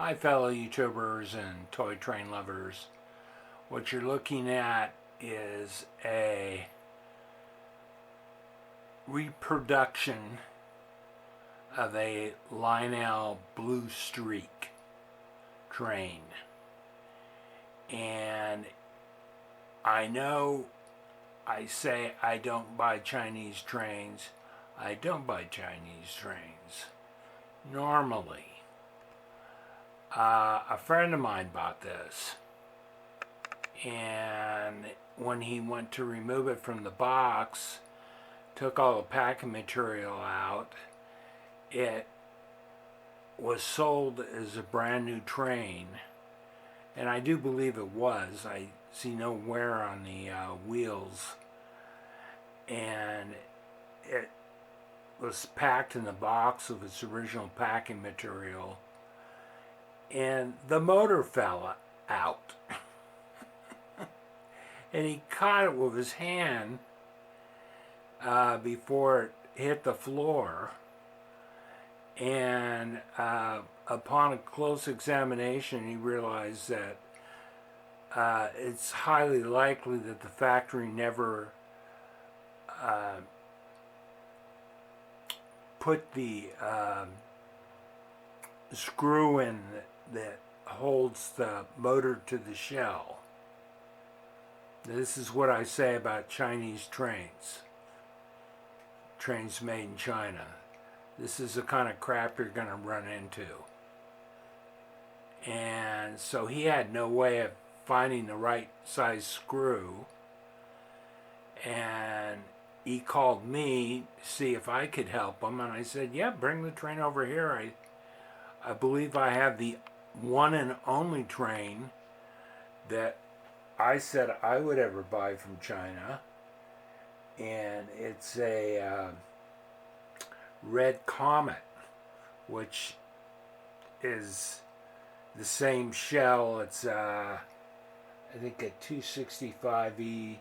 Hi, fellow YouTubers and toy train lovers. What you're looking at is a reproduction of a Lionel Blue Streak train. And I know I say I don't buy Chinese trains. I don't buy Chinese trains normally. A friend of mine bought this, and when he went to remove it from the box, took all the packing material out, it was sold as a brand new train, and I do believe it was. I see no wear on the wheels, and it was packed in the box of its original packing material, and the motor fell out. And he caught it with his hand before it hit the floor. And upon a close examination, he realized that it's highly likely that the factory never put the screw in that holds the motor to the shell. This is what I say about Chinese trains. Trains made in China. This is the kind of crap you're going to run into. And so he had no way of finding the right size screw. And he called me to see if I could help him. And I said, yeah, bring the train over here. I believe I have the one and only train that I said I would ever buy from China. And it's a Red Comet, which is the same shell. It's I think a 265E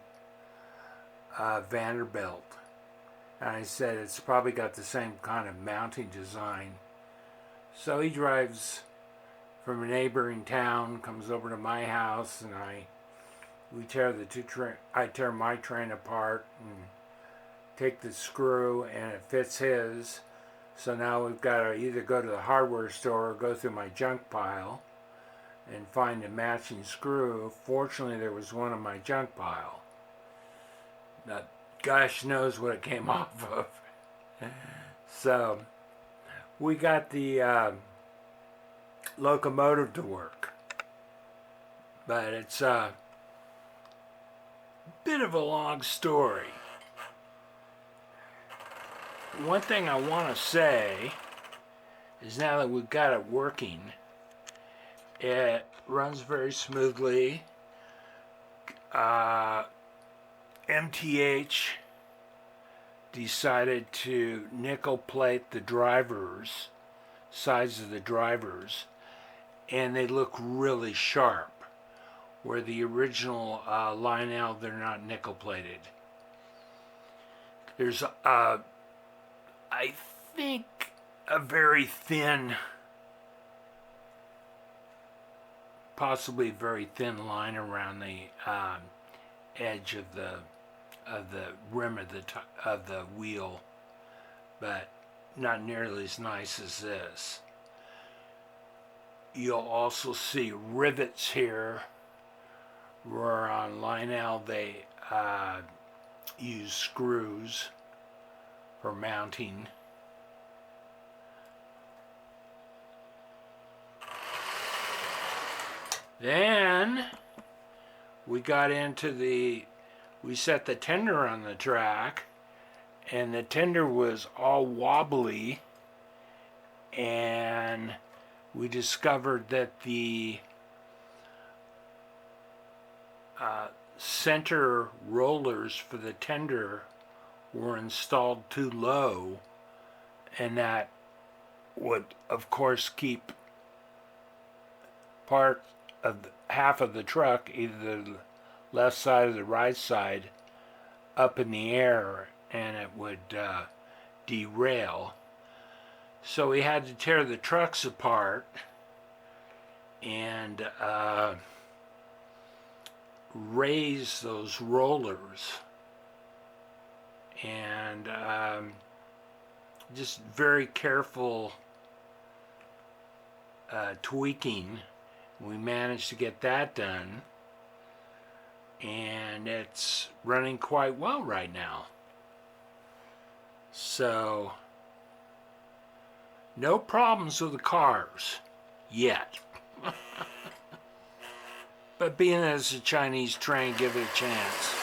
Vanderbilt. And I said it's probably got the same kind of mounting design. So he drives from a neighboring town, comes over to my house, and we tear the I tear my train apart and take the screw, and it fits his. So now we've got to either go to the hardware store or go through my junk pile and find a matching screw. Fortunately, there was one in my junk pile. That gosh knows what it came off of. So we got the locomotive to work, but it's a bit of a long story. One thing I want to say is now that we've got it working, it runs very smoothly. MTH decided to nickel plate the drivers, sides of the drivers, and they look really sharp. Where the original Lionel, they're not nickel plated. There's I think a very thin, possibly very thin line around the edge of the rim of the wheel, but not nearly as nice as this. You'll also see rivets here, where on Lionel they use screws for mounting. Then we got into we set the tender on the track, and the tender was all wobbly, and we discovered that the center rollers for the tender were installed too low, and that would of course keep half of the truck, either the left side or the right side, up in the air, and it would derail. So we had to tear the trucks apart and raise those rollers, and just very careful tweaking. We managed to get that done, and it's running quite well right now. So no problems with the cars yet. But being that it's a Chinese train, give it a chance.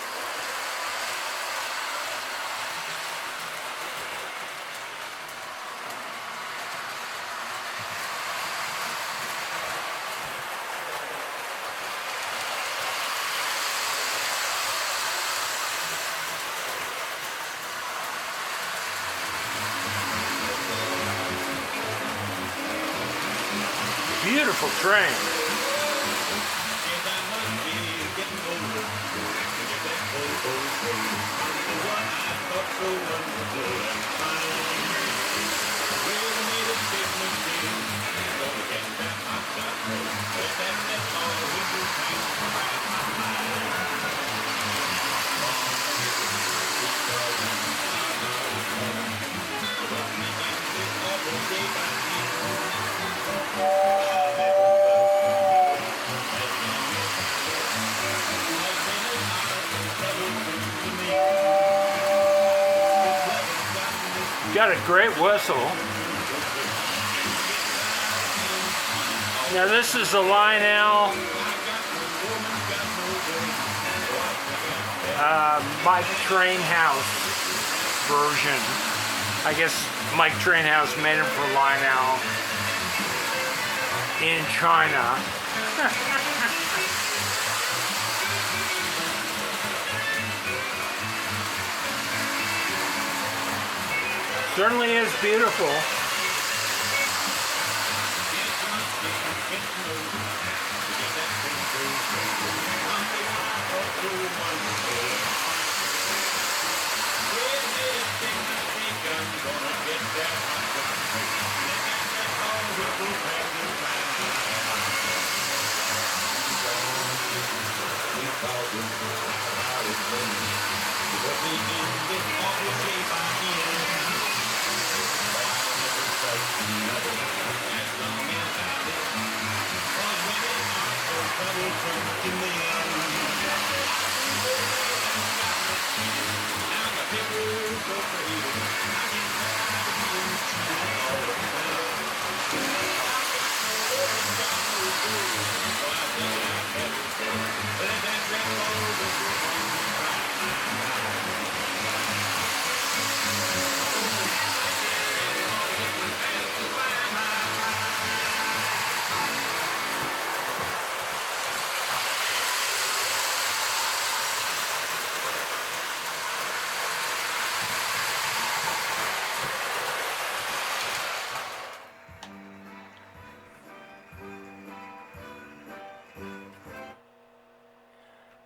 Beautiful train. Got a great whistle. Now this is the Lionel Mike Trainhouse version. I guess Mike Trainhouse made it for Lionel in China. Certainly is beautiful.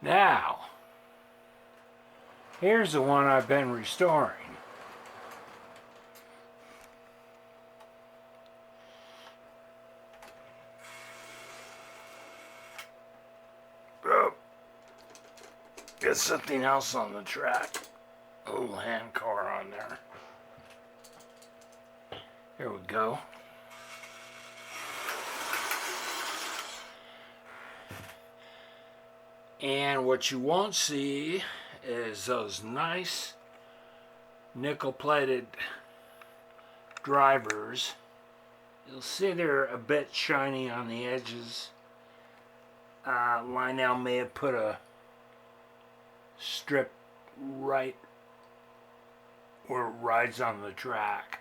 Now, here's the one I've been restoring. Oh, got something else on the track. A little hand car on there. Here we go. And what you won't see is those nice nickel-plated drivers. You'll see they're a bit shiny on the edges. Lionel may have put a strip right where it rides on the track.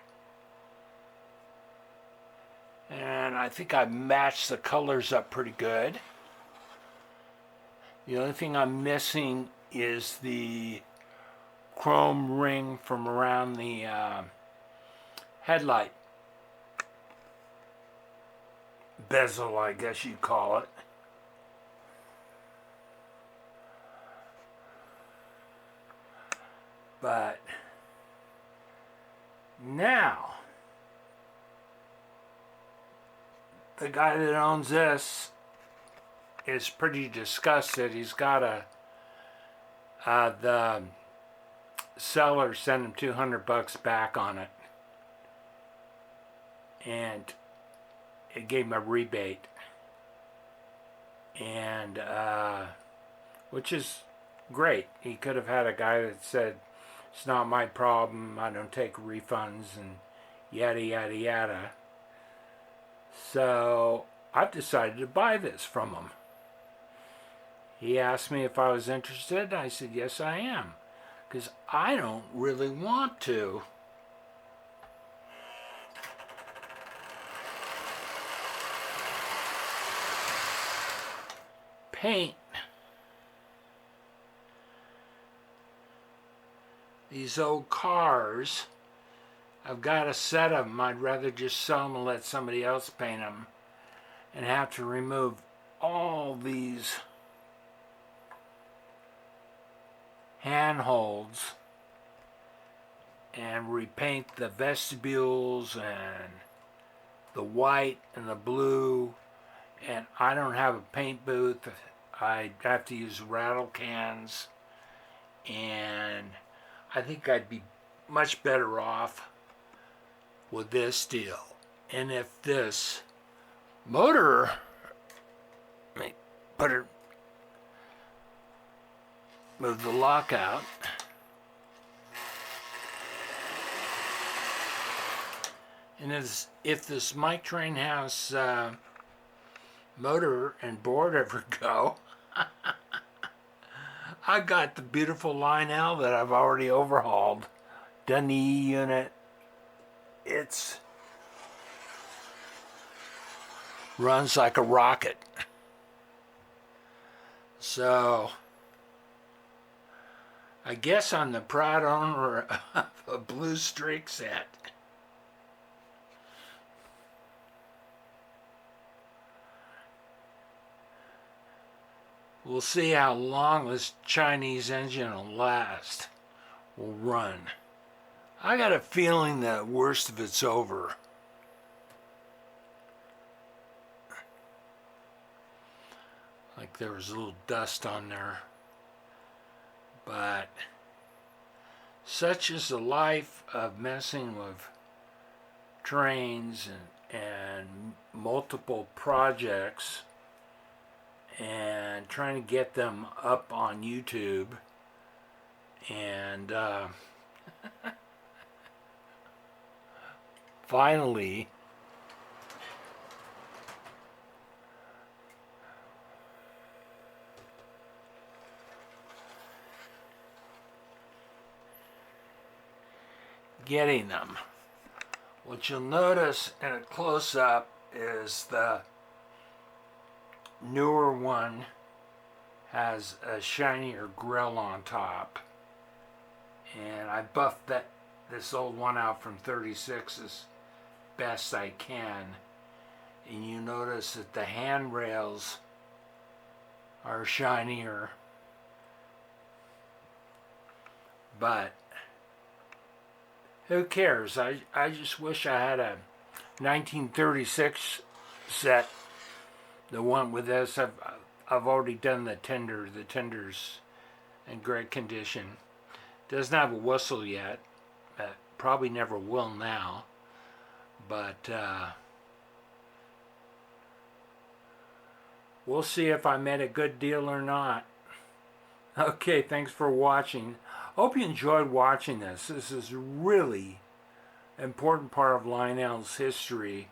And I think I matched the colors up pretty good. The only thing I'm missing is the chrome ring from around the headlight bezel, I guess you'd call it. But now, the guy that owns this is pretty disgusted. He's got the seller sent him $200 back on it, and it gave him a rebate, and which is great. He could have had a guy that said, it's not my problem, I don't take refunds, and yada yada yada. So I've decided to buy this from him. He asked me if I was interested. I said, yes, I am, because I don't really want to paint these old cars. I've got a set of them. I'd rather just sell them and let somebody else paint them and have to remove all these handholds and repaint the vestibules and the white and the blue. And I don't have a paint booth. I have to use rattle cans, and I think I'd be much better off with this deal. And if this motor, let me put it, move the lock out. And if this Mike Trainhouse motor and board ever go, I got the beautiful Lionel that I've already overhauled. Done the E unit. It's runs like a rocket. So I guess I'm the proud owner of a Blue Streak set. We'll see how long this Chinese engine will run. I got a feeling that worst of it's over. Like there was a little dust on there. But such is the life of messing with trains and multiple projects and trying to get them up on YouTube, and finally getting them. What you'll notice in a close-up is the newer one has a shinier grill on top, and I buffed this old one out from 36 as best I can, and you notice that the handrails are shinier, but who cares? I just wish I had a 1936 set. The one with this, I've already done the tender. The tender's in great condition. Doesn't have a whistle yet. Probably never will now. But we'll see if I made a good deal or not. Okay, thanks for watching. Hope you enjoyed watching this. This is really important part of Lionel's history,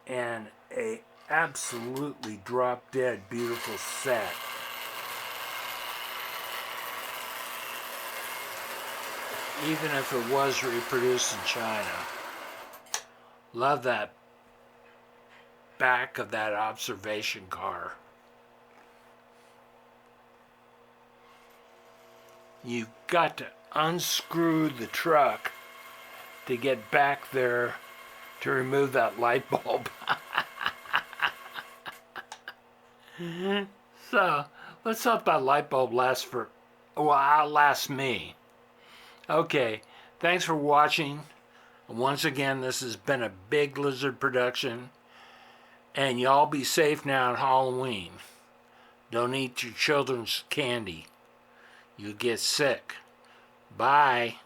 and a absolutely drop-dead beautiful set. Even if it was reproduced in China. Love that back of that observation car. You've got to unscrew the truck to get back there to remove that light bulb. So, let's hope that light bulb lasts outlasts me. Okay, thanks for watching. Once again, this has been a Big Lizard production. And y'all be safe now at Halloween. Don't eat your children's candy. You get sick. Bye.